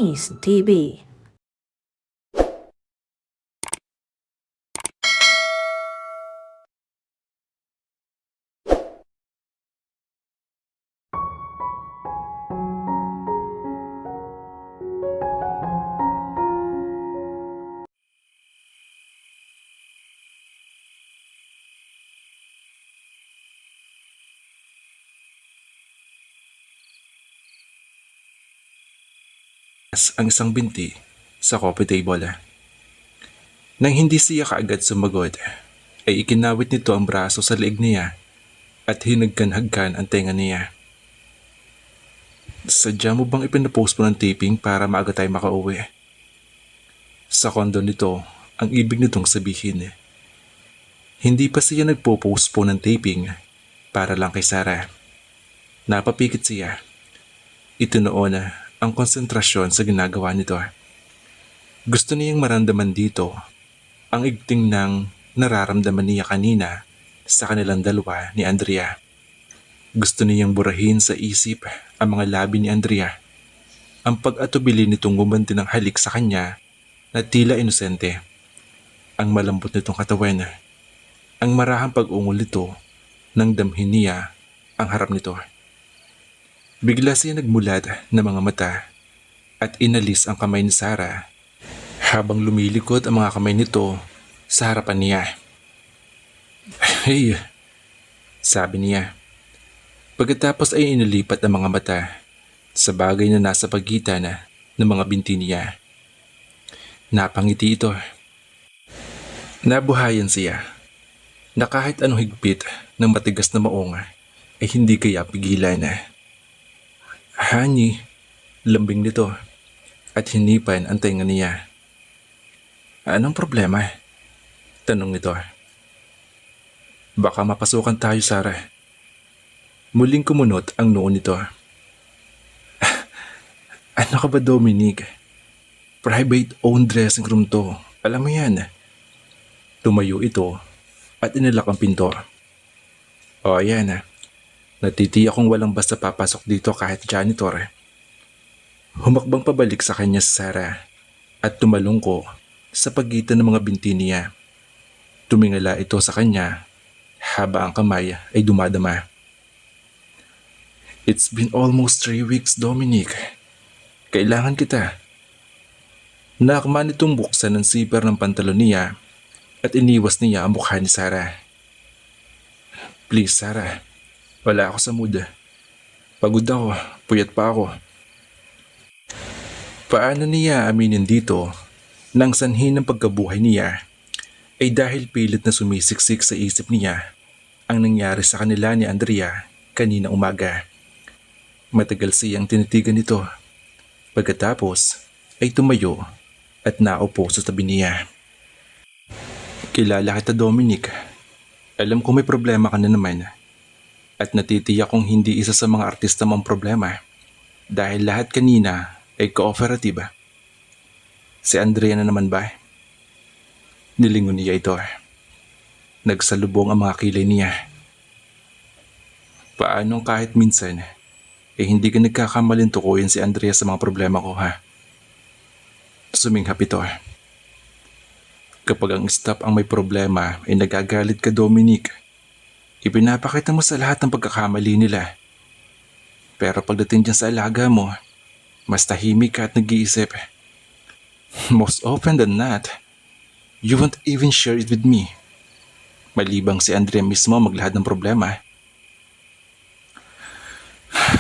Ace TV. Ang isang binti sa coffee table. Nang hindi siya kaagad sumagot, ay ikinawit nito ang braso sa leeg niya at hinagkan-hagkan ang tenga niya. Sadya mo bang ipinapost mo ng taping para maaga tayo makauwi? Sa kondo nito, ang ibig nitong sabihin. Hindi pa siya nagpo-post po ng taping para lang kay Sarah. Napapikit siya. Itinuon ang konsentrasyon sa ginagawa nito. Gusto niyang maramdaman dito ang igting ng nararamdaman niya kanina sa kanilang dalawa ni Andrea. Gusto niyang burahin sa isip ang mga labi ni Andrea. Ang pag-atubili nitong gumanti ng halik sa kanya na tila inosente. Ang malambot nitong katawan. Ang marahang pag-ungol nito nang damhin niya ang harap nito. Bigla siya nagmulat ng mga mata at inalis ang kamay ni Sarah habang lumilikod ang mga kamay nito sa harapan niya. "Hey," sabi niya. Pagkatapos ay inilipat ang mga mata sa bagay na nasa pagitan ng mga binti niya. Napangiti ito. Nabuhayan siya na kahit anong higpit ng matigas na maong ay hindi kaya pigilan. "Honey," lambing nito at hinipan ang tenga niya. "Anong problema?" tanong nito. "Baka mapasukan tayo, Sarah." Muling kumunot ang noo nito. "Ano ka ba, Dominic? Private owned dressing room to. Alam mo yan." Tumayo ito at inilak ang pinto. "O ayan, natitiyak kong walang basta papasok dito kahit janitor." Humakbang pabalik sa kanya si Sarah at tumalungko sa pagitan ng mga binti niya. Tumingala ito sa kanya habang ang kamay ay dumadama. "It's been almost 3 weeks, Dominic. Kailangan kita." Nakakman itong buksan ng zipper ng pantalon niya at iniwas niya ang mukha ni Sarah. "Please, Sarah. Wala ako sa mood. Pagod ako, puyat pa ako." Paano niya aminin dito nang sanhi ng pagkabuhay niya ay dahil pilit na sumisiksik sa isip niya ang nangyari sa kanila ni Andrea kanina umaga. Matagal siyang tinitigan nito. Pagkatapos ay tumayo at naupo sa tabi niya. "Kilala kita, Dominic. Alam ko may problema ka na naman. At natitiyak kong hindi isa sa mga artista mong problema dahil lahat kanina ay cooperative." "Si Andrea na naman ba?" Nilingon niya ito. Nagsalubong ang mga kilay niya. "Paanong kahit minsan hindi ka nagkakamaling tukuyin si Andrea sa mga problema ko, ha?" Suminghap ito. "Kapag ang staff ang may problema ay nagagalit ka, Dominic. Ipinapakita mo sa lahat ng pagkakamali nila. Pero pagdating dyan sa alaga mo, mas tahimik ka at nag-iisip. Most often than not, you won't even share it with me. Malibang si Andrea mismo maglahad ng problema."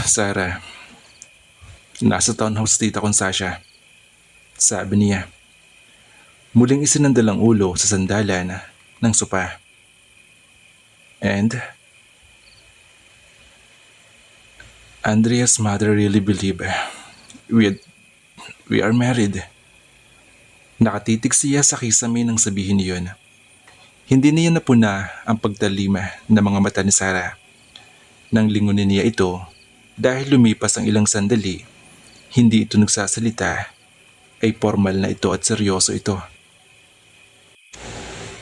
"Sarah, nasa townhouse tita kong Sasha," sabi niya. Muling isinandal ang ulo sa sandalan ng sopa. "And Andrea's mother really believe we are married." Nakatitig siya sa kisame nang sabihin niyon. Hindi niya napuna ang pagtalima ng mga mata ni Sarah. Nang lingunin niya ito dahil lumipas ang ilang sandali, hindi ito nagsasalita, ay formal na ito at seryoso ito.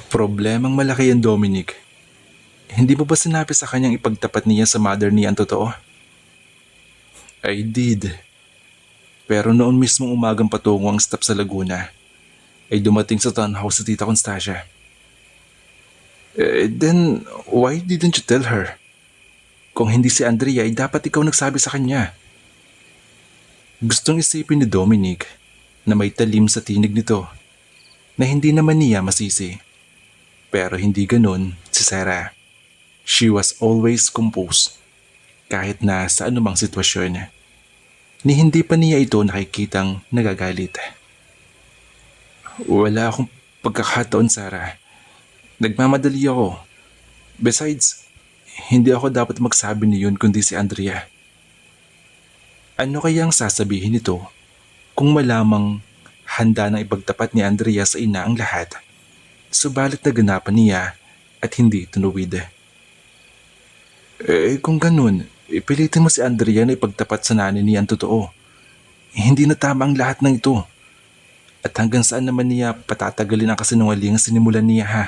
"Problemang malaki yan, Dominic. Hindi mo ba sinabi sa kanyang ipagtapat niya sa mother niya ang totoo?" "I did. Pero noon mismong umagang patungo ang stop sa Laguna, ay dumating sa townhouse si Tita Constancia. Then, why didn't you tell her? Kung hindi si Andrea, ay dapat ikaw nagsabi sa kanya. Gustong isipin ni Dominic na may talim sa tinig nito na hindi naman niya masisi. Pero hindi ganun si Sarah. She was always composed kahit na sa anumang sitwasyon. Ni hindi pa niya ito nakikitang nagagalit. Wala akong pagkakataon, Sarah. Nagmamadali ako. Besides, hindi ako dapat magsabi niyon kundi si Andrea. Ano kayang sasabihin nito kung malamang handa nang ipagtapat ni Andrea sa ina ang lahat, subalit naganapan niya at hindi tunuwid? Kung ganun, ipilitin mo si Andrea na ipagtapat sa nanay niya ang totoo. Hindi na tama ang lahat ng ito. At hanggang saan naman niya patatagalin ang kasinungalingang sinimulan niya, ha?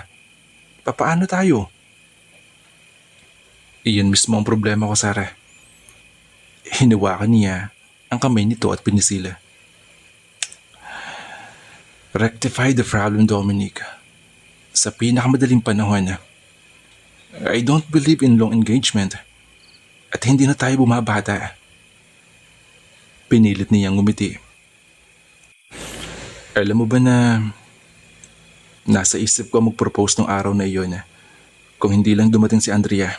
Papaano tayo? Iyon mismo ang problema ko, Sarah. Hinawakan niya ang kamay nito at pinisila. Rectify the problem, Dominic. Sa pinakamadaling panahon. I don't believe in long engagement. At hindi na tayo bumabata. Pinilit niyang ngumiti. Alam mo ba na nasa isip ko mag-propose nung araw na iyon kung hindi lang dumating si Andrea.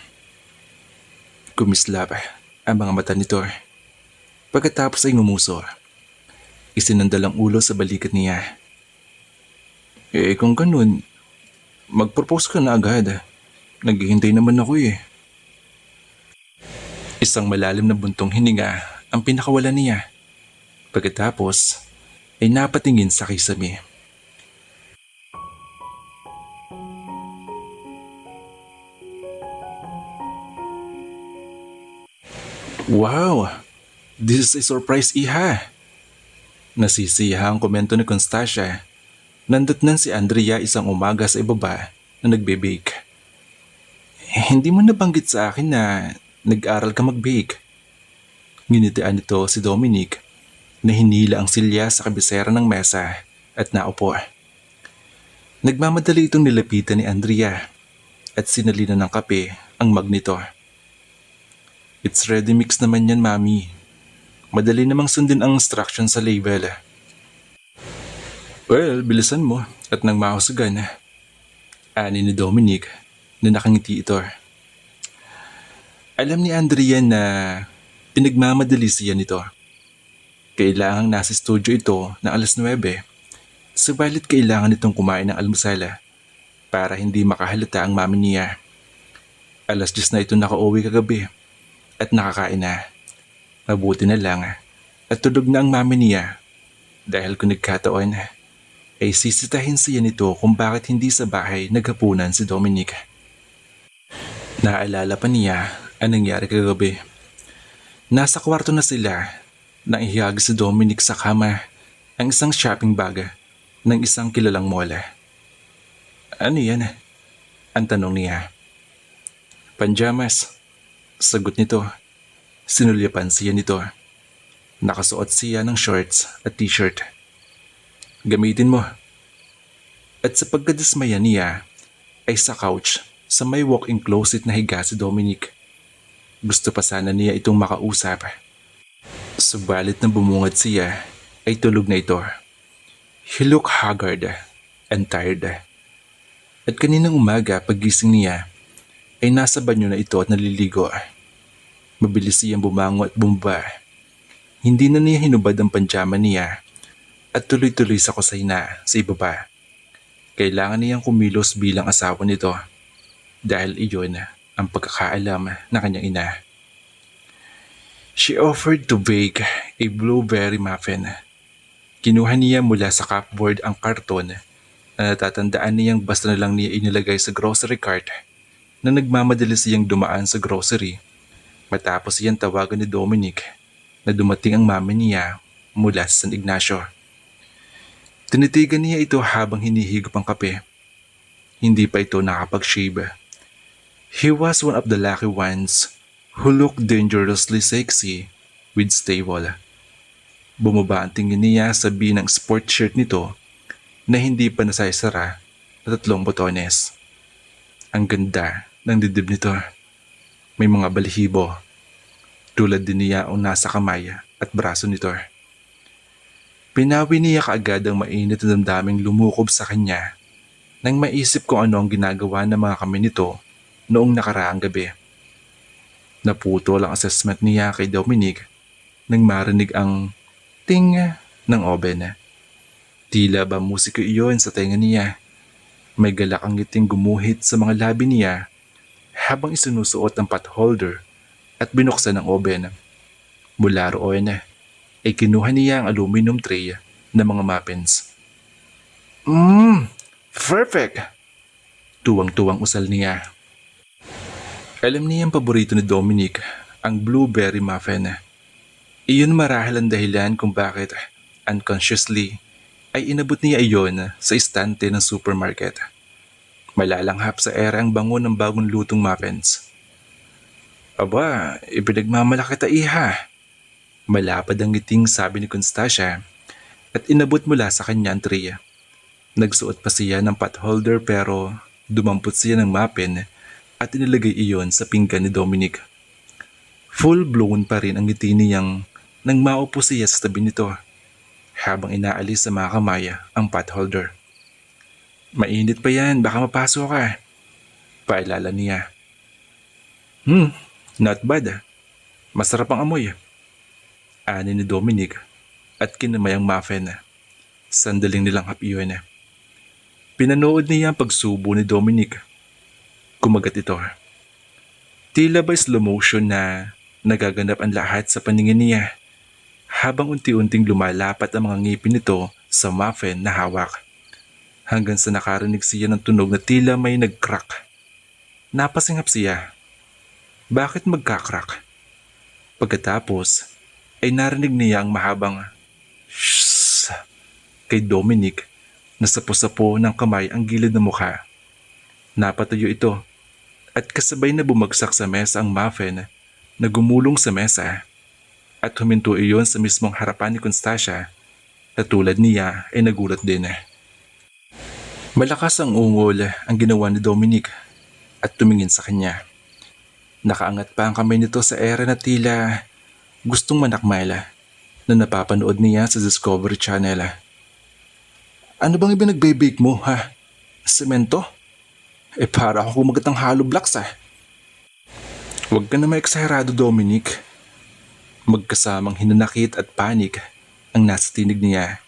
Kumislap ang mga mata nito. Pagkatapos ay ngumuso. Isinandal ang ulo sa balikat niya. Kung ganun, mag-propose ka na agad. Naghihintay naman ako eh. Isang malalim na buntong hininga ang pinakawalan niya. Pagkatapos ay napatingin sa kisame. Wow! This is a surprise, iha! Nasisiyaha ang komento ni Constancia. Nandatnan si Andrea isang umaga sa ibaba na nagbe-bake. Hindi mo nabanggit sa akin na nag-aral ka mag-bake. Nginitian nito si Dominic na hinila ang silya sa kabisera ng mesa at naupo. Nagmamadali itong nilapitan ni Andrea at sinalinan ng kape ang mug nito. It's ready mix naman yan, Mami. Madali namang sundin ang instruction sa label. Well, bilisan mo at nang mahusagan. Ani ni Dominic na nakangiti ito. Alam ni Andrea na pinagmamadali siya nito. Kailangang nasa studio ito ng 9:00, subalit kailangan nitong kumain ng almusala para hindi makahalata ang mami niya. 10:00 na ito nakauwi kagabi at nakakain na. Mabuti na lang at tulog na ang mami niya dahil kung nagkataon ay sisitahin siya nito kung bakit hindi sa bahay naghapunan si Dominic. Naalala pa niya ang nangyari kagabi. Nasa kwarto na sila nang ihiyag si Dominic sa kama ang isang shopping bag ng isang kilalang mall. Ano yan? Ang tanong niya. Panjamas. Sagot nito. Sinulyapan siya nito. Nakasuot siya ng shorts at t-shirt. Gamitin mo. At sa pagkadismaya niya ay sa couch sa may walk-in closet na higa si Dominic. Gusto pa sana niya itong makausap. Subalit na bumungad siya ay tulog na ito. He looked haggard and tired. At kaninang umaga paggising niya ay nasa banyo na ito at naliligo. Mabilis siyang bumango at bumaba. Hindi na niya hinubad ang panjama niya at tuloy-tuloy sa kusina sa ibaba. Kailangan niyang kumilos bilang asawa nito dahil iyon ang pagkakaalam ng kanyang ina. She offered to bake a blueberry muffin. Kinuha niya mula sa cupboard ang karton na natatandaan niyang basta na lang niya inilagay sa grocery cart na nagmamadali siyang dumaan sa grocery matapos siyang tawagan ni Dominic na dumating ang mami niya mula sa San Ignacio. Tinitigan niya ito habang hinihigop ang kape. Hindi pa ito nakapag-shave. He was one of the lucky ones who looked dangerously sexy with stable. Bumaba ang tingin niya sa B ng sport shirt nito na hindi pa nasaysara na 3 botones. Ang ganda ng dibdib nito. May mga balahibo. Tulad din niya ang nasa kamay at braso nito. Pinawi niya kaagad ang mainit na damdaming lumukob sa kanya nang maisip kung ano ang ginagawa ng mga kamay nito noong nakaraang gabi. Naputol ang assessment niya kay Dominic nang marinig ang ting ng oven. Tila ba musiko iyon sa tenga niya. May galak ang ngiting gumuhit sa mga labi niya habang isinusuot ang pot holder at binuksan ang oven. Mula roon ay kinuha niya ang aluminum tray ng mga muffins. Perfect! Tuwang-tuwang usal niya. Alam niya ang paborito ni Dominic, ang blueberry muffin. Iyon marahil ang dahilan kung bakit unconsciously ay inabot niya iyon sa istante ng supermarket. Malalanghap sa era ang bango ng bagong lutong muffins. Aba, ipinagmamalaki ta iha. Malapad ang ngiting sabi ni Constasia at inabot mula sa kanya ang tray. Nagsuot pa siya ng pot holder pero dumampot siya ng muffin at inilagay iyon sa pinggan ni Dominic. Full-blown pa rin ang ngiti niyang nang maupo siya sa tabi nito habang inaalis sa mga kamay ang pot holder. Mainit pa yan, baka mapasok ka. Paalala niya. Not bad. Masarap ang amoy. Ani ni Dominic at kinamay ang muffin. Sandaling nilanghap iyon. Pinanood niya ang pagsubo ni Dominic. Kumagat ito. Tila ba slow motion na nagaganap ang lahat sa paningin niya habang unti-unting lumalapat ang mga ngipin nito sa muffin na hawak. Hanggang sa nakarinig siya ng tunog na tila may nag-crack. Napasingap siya. Bakit magka-crack? Pagkatapos ay narinig niya ang mahabang shhh kay Dominic na sapo-sapo ng kamay ang gilid ng mukha. Napatayo ito at kasabay na bumagsak sa mesa ang muffin na gumulong sa mesa at huminto iyon sa mismong harapan ni Constasia na tulad niya ay nagulat din. Malakas ang ungol ang ginawa ni Dominic at tumingin sa kanya. Nakaangat pa ang kamay nito sa era na tila gustong manakmala na napapanood niya sa Discovery Channel. Ano bang ibinagbake mo ha? Semento? Para ako kumagat ng hollow blocks . Huwag ka na maeksaherado, Dominic. Magkasamang hinanakit at panik ang nasa tinig niya.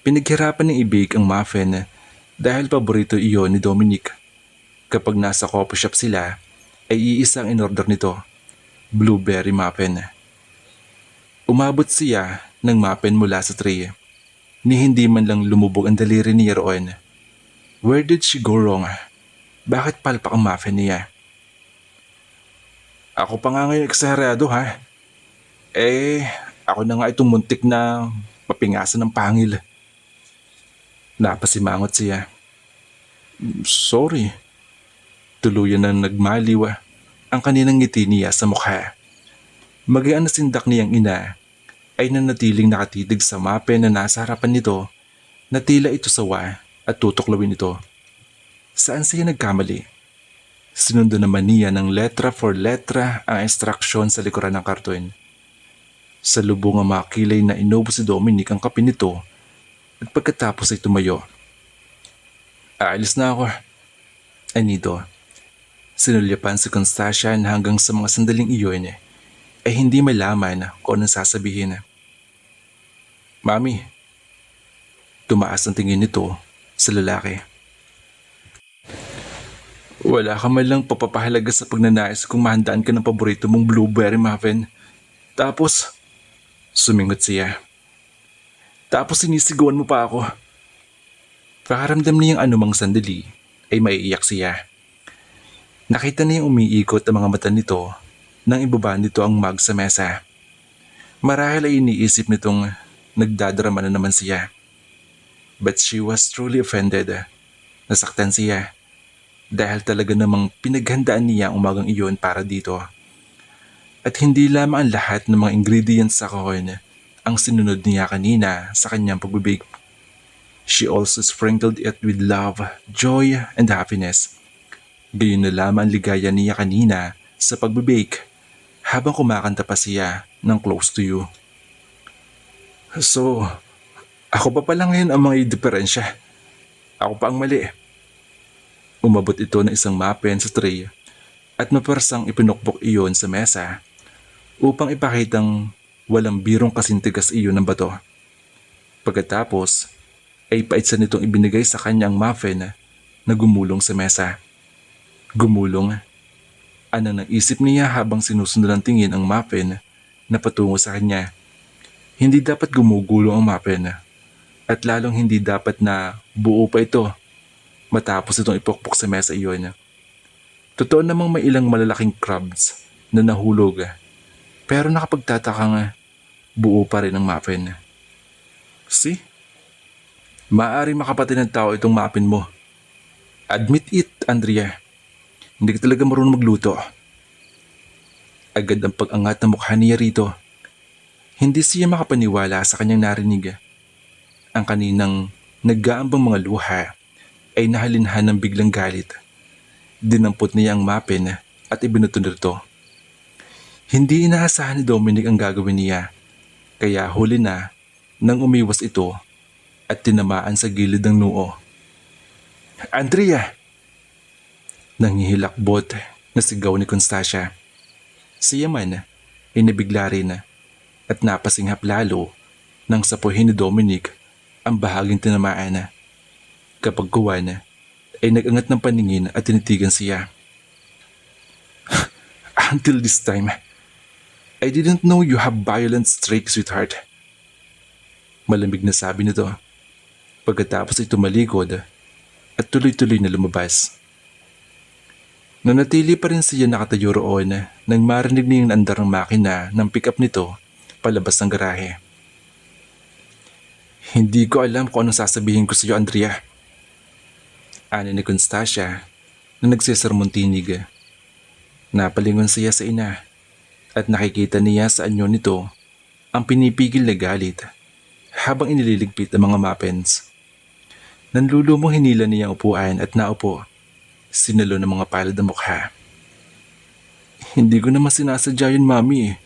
Pinaghirapan niyang i-bake ang muffin dahil paborito iyon ni Dominic. Kapag nasa coffee shop sila, ay iisang in-order nito, blueberry muffin. Umabot siya ng muffin mula sa tray. Ni hindi man lang lumubog ang daliri niya roon. Where did she go wrong? Bakit palpak ang muffin niya? Ako pa nga ngayon eksaherado ha. Ako na nga itong muntik na mapingasan ng pangil. Napasimangot siya. Sorry. Tuluyan na nagmaliw ang kaninang ngiti niya sa mukha. Magaan na sindak niyang ina ay nanatiling nakatitig sa muffin na nasa harapan nito na tila ito sawa at tutuklawin ito. Saan siya nagkamali? Sinundo naman niya ng letra for letra ang instruksyon sa likuran ng karton. Sa lubong ang makilay na inubos si Dominic ang kape nito at pagkatapos ay tumayo. Aalis na ako. Anito. Sinulyapan si Constasia na hanggang sa mga sandaling iyon ay hindi malaman kung anong sasabihin. Mami. Tumaas ang tingin nito sa lalaki. Wala ka man lang papapahalaga sa pagnanais kung mahandaan ka ng paborito mong blueberry muffin. Tapos, sumingot siya. Tapos sinisigawan mo pa ako. Pakaramdam niyang anumang sandali ay maiiyak siya. Nakita niyang umiikot ang mga mata nito nang ibaba nito ang mug sa mesa. Marahil ay iniisip nitong nagdadrama na naman siya. But she was truly offended. Nasaktan siya. Dahil talaga namang pinaghandaan niya ang umagang iyon para dito. At hindi lamang ang lahat ng mga ingredients sa kahon ang sinunod niya kanina sa kanyang pagbibig. She also sprinkled it with love, joy, and happiness. Gayon na lamang ang ligaya niya kanina sa pagbibake habang kumakanta pa siya ng Close to You. So, ako pa pala ngayon ang mga diferensya. Ako pa ang mali. Umabot ito ng isang muffin sa tray at maparsang ipinukpok iyon sa mesa upang ipakitang walang birong kasintigas iyon ng bato. Pagkatapos ay paitsa nitong ibinigay sa kanya ang muffin na gumulong sa mesa. Gumulong? Anong naisip niya habang sinusunod ng tingin ang muffin na patungo sa kanya. Hindi dapat gumugulong ang muffin at lalong hindi dapat na buo pa ito matapos itong ipukpok sa mesa iyon. Totoo namang may ilang malalaking crumbs na nahulog pero nakapagtatakang buo pa rin ang muffin. See? Maaari makapatid ng tao itong muffin mo. Admit it, Andrea. Hindi ka talaga marunong magluto. Agad ang pag-angat ng mukha niya rito. Hindi siya makapaniwala sa kanyang narinig. Ang kaninang nag-aambang mga luha ay nahalinhan ng biglang galit. Dinampot niya ang muffin at ibinuto nito. Hindi inaasahan ni Dominic ang gagawin niya, kaya huli na nang umiwas ito at tinamaan sa gilid ng noo. Andrea! Nanghihilakbot na sigaw ni Constancia. Siya man ay nabigla rin at napasinghap lalo nang sapuhin ni Dominic ang bahaging tinamaan. Kapag kuwan ay nag-angat ng paningin at tinitigan siya. Until this time, I didn't know you have violent streak, sweetheart. Malamig na sabi nito. Pagkatapos ay tumalikod at tuloy-tuloy na lumabas. Nanatili pa rin siya nakatayo roon nang marinig niya yung andar ng makina ng pick-up nito palabas ng garahe. Hindi ko alam kung anong sasabihin ko sa iyo, Andrea. Ani ni Constancia na nagsisermon tinig. Napalingon siya sa ina at nakikita niya sa anyo nito ang pinipigil na galit habang inililigpit ang mga muffins. Nanlulumong hinila niya ang upuan at naupo. Sinalo ng mga palad ng mukha. Hindi ko naman sinasadya yun, Mami.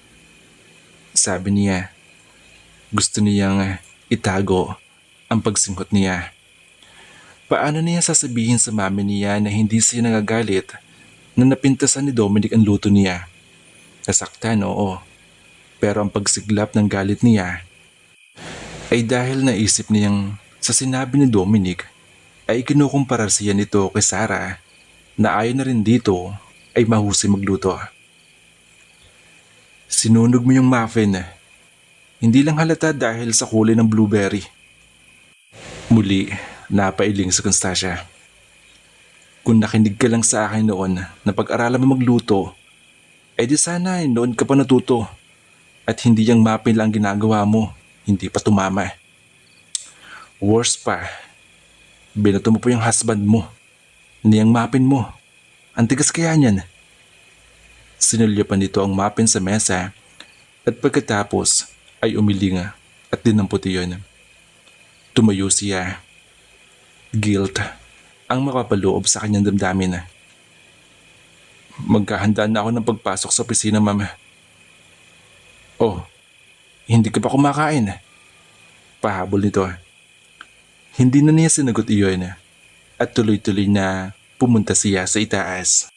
Sabi niya. Gusto niyang itago ang pagsinghot niya. Paano niya sasabihin sa mami niya na hindi siya nagagalit na napintasan ni Dominic ang luto niya? Nasaktan, oo. Pero ang pagsiglap ng galit niya ay dahil naisip niyang sa sinabi ni Dominic ay kinukumpara siya nito kay Sarah na ayon na rin dito ay mahusay magluto. Sinunog mo yung muffin. Hindi lang halata dahil sa kulay ng blueberry. Muli, napailing si Constancia. Kung nakinig ka lang sa akin noon na pag-aralan mo magluto, eh di sana noon ka pa natuto at hindi yung muffin lang ginagawa mo, hindi pa tumama. Worse pa, binato mo po yung husband mo, hindi yung muffin mo. Ang tigas kaya niyan. Sinulya pa nito ang muffin sa mesa at pagkatapos ay umilinga at dinampot iyon. Tumayo siya. Guilt ang makapaloob sa kanyang damdamin. Magkahanda na ako ng pagpasok sa opisina, ma'am. Oh, hindi ka pa kumakain? Pahabol nito. Hindi na niya sinagot iyon at tuloy-tuloy na pumunta siya sa itaas.